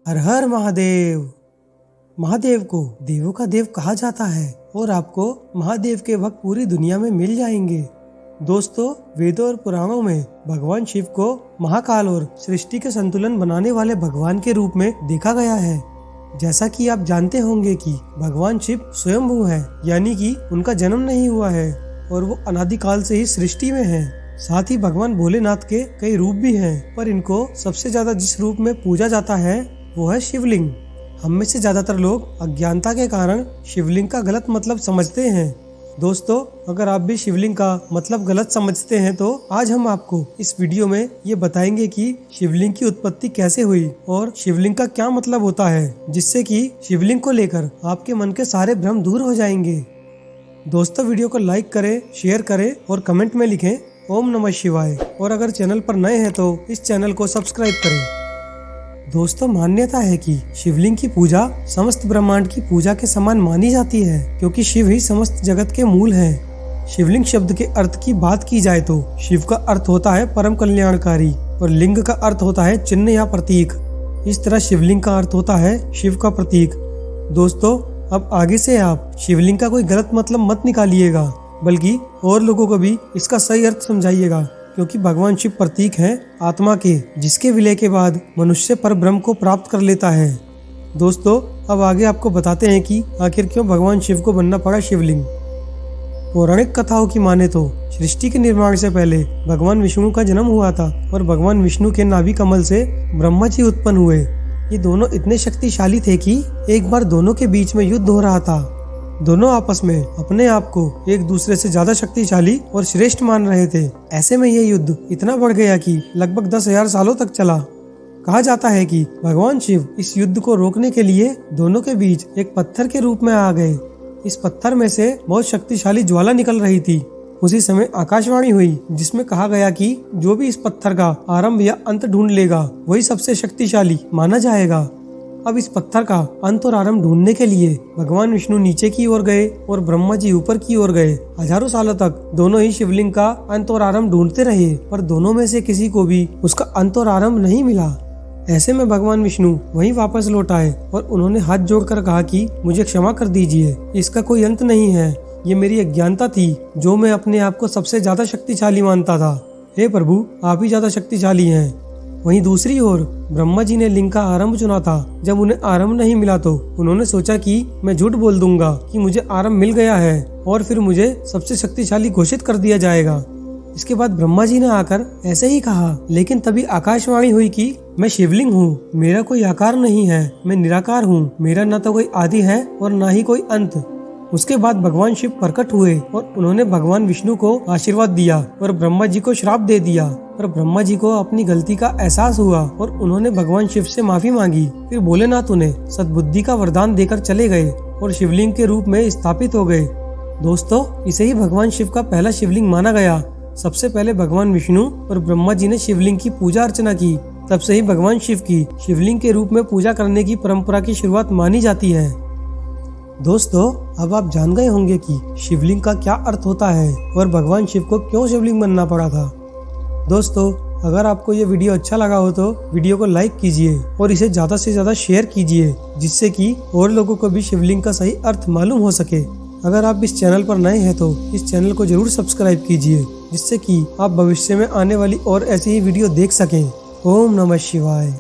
हर हर महादेव। महादेव को देवों का देव कहा जाता है और आपको महादेव के भक्त पूरी दुनिया में मिल जाएंगे। दोस्तों, वेदों और पुराणों में भगवान शिव को महाकाल और सृष्टि के संतुलन बनाने वाले भगवान के रूप में देखा गया है। जैसा कि आप जानते होंगे कि भगवान शिव स्वयंभू है, यानी कि उनका जन्म नहीं हुआ है और वो अनादिकाल से ही सृष्टि में है। साथ ही भगवान भोलेनाथ के कई रूप भी हैं, पर इनको सबसे ज्यादा जिस रूप में पूजा जाता है वो है शिवलिंग। हम में से ज्यादातर लोग अज्ञानता के कारण शिवलिंग का गलत मतलब समझते हैं। दोस्तों, अगर आप भी शिवलिंग का मतलब गलत समझते हैं तो आज हम आपको इस वीडियो में ये बताएंगे कि शिवलिंग की उत्पत्ति कैसे हुई और शिवलिंग का क्या मतलब होता है, जिससे कि शिवलिंग को लेकर आपके मन के सारे भ्रम दूर हो जाएंगे। दोस्तों, वीडियो को लाइक करें, शेयर करें और कमेंट में लिखें ओम नमः शिवाय। और अगर चैनल पर नए हैं तो इस चैनल को सब्सक्राइब करें। दोस्तों, मान्यता है कि शिवलिंग की पूजा समस्त ब्रह्मांड की पूजा के समान मानी जाती है, क्योंकि शिव ही समस्त जगत के मूल हैं। शिवलिंग शब्द के अर्थ की बात की जाए तो शिव का अर्थ होता है परम कल्याणकारी और लिंग का अर्थ होता है चिन्ह या प्रतीक। इस तरह शिवलिंग का अर्थ होता है शिव का प्रतीक। दोस्तों, अब आगे से आप शिवलिंग का कोई गलत मतलब मत निकालिएगा, बल्कि और लोगों को भी इसका सही अर्थ समझाइएगा, क्योंकि भगवान शिव प्रतीक है आत्मा के, जिसके विलय के बाद मनुष्य पर ब्रह्म को प्राप्त कर लेता है। दोस्तों, अब आगे आपको बताते हैं कि आखिर क्यों भगवान शिव को बनना पड़ा शिवलिंग। पौराणिक कथाओं की माने तो सृष्टि के निर्माण से पहले भगवान विष्णु का जन्म हुआ था और भगवान विष्णु के नाभि कमल से ब्रह्मा जी उत्पन्न हुए। ये दोनों इतने शक्तिशाली थे कि एक बार दोनों के बीच में युद्ध हो रहा था। दोनों आपस में अपने आप को एक दूसरे से ज्यादा शक्तिशाली और श्रेष्ठ मान रहे थे। ऐसे में यह युद्ध इतना बढ़ गया कि लगभग 10,000 सालों तक चला। कहा जाता है कि भगवान शिव इस युद्ध को रोकने के लिए दोनों के बीच एक पत्थर के रूप में आ गए। इस पत्थर में से बहुत शक्तिशाली ज्वाला निकल रही थी। उसी समय आकाशवाणी हुई, जिसमें कहा गया कि जो भी इस पत्थर का आरंभ या अंत ढूंढ लेगा वही सबसे शक्तिशाली माना जाएगा। अब इस पत्थर का अंत और आरंभ ढूंढने के लिए भगवान विष्णु नीचे की ओर गए और ब्रह्मा जी ऊपर की ओर गए। हजारों सालों तक दोनों ही शिवलिंग का अंत और आरंभ ढूंढते रहे, पर दोनों में से किसी को भी उसका अंत और आरंभ नहीं मिला। ऐसे में भगवान विष्णु वहीं वापस लौट आए और उन्होंने हाथ जोड़कर कहा कि मुझे क्षमा कर दीजिए, इसका कोई अंत नहीं है। ये मेरी अज्ञानता थी, जो मैं अपने आप को सबसे ज्यादा शक्तिशाली मानता था। हे प्रभु, आप ही ज्यादा शक्तिशाली हैं। वहीं दूसरी ओर ब्रह्मा जी ने लिंग का आरंभ चुना था। जब उन्हें आरंभ नहीं मिला तो उन्होंने सोचा कि मैं झूठ बोल दूंगा कि मुझे आरंभ मिल गया है और फिर मुझे सबसे शक्तिशाली घोषित कर दिया जाएगा। इसके बाद ब्रह्मा जी ने आकर ऐसे ही कहा, लेकिन तभी आकाशवाणी हुई कि मैं शिवलिंग हूँ, मेरा कोई आकार नहीं है, मैं निराकार हूँ, मेरा न तो कोई आदि है और न ही कोई अंत। उसके बाद भगवान शिव प्रकट हुए और उन्होंने भगवान विष्णु को आशीर्वाद दिया और ब्रह्मा जी को श्राप दे दिया। पर ब्रह्मा जी को अपनी गलती का एहसास हुआ और उन्होंने भगवान शिव से माफी मांगी। फिर भोलेनाथ उन्हें सद्बुद्धि का वरदान देकर चले गए और शिवलिंग के रूप में स्थापित हो गए। दोस्तों, इसे ही भगवान शिव का पहला शिवलिंग माना गया। सबसे पहले भगवान विष्णु और ब्रह्मा जी ने शिवलिंग की पूजा अर्चना की। तब से ही भगवान शिव की शिवलिंग के रूप में पूजा करने की परंपरा की शुरुआत मानी जाती है। दोस्तों, अब आप जान गए होंगे कि शिवलिंग का क्या अर्थ होता है और भगवान शिव को क्यों शिवलिंग बनना पड़ा था। दोस्तों, अगर आपको ये वीडियो अच्छा लगा हो तो वीडियो को लाइक कीजिए और इसे ज्यादा से ज्यादा शेयर कीजिए, जिससे कि और लोगों को भी शिवलिंग का सही अर्थ मालूम हो सके। अगर आप इस चैनल पर नए हैं तो इस चैनल को जरूर सब्सक्राइब कीजिए, जिससे कि आप भविष्य में आने वाली और ऐसी ही वीडियो देख सकें। ओम नमः शिवाय।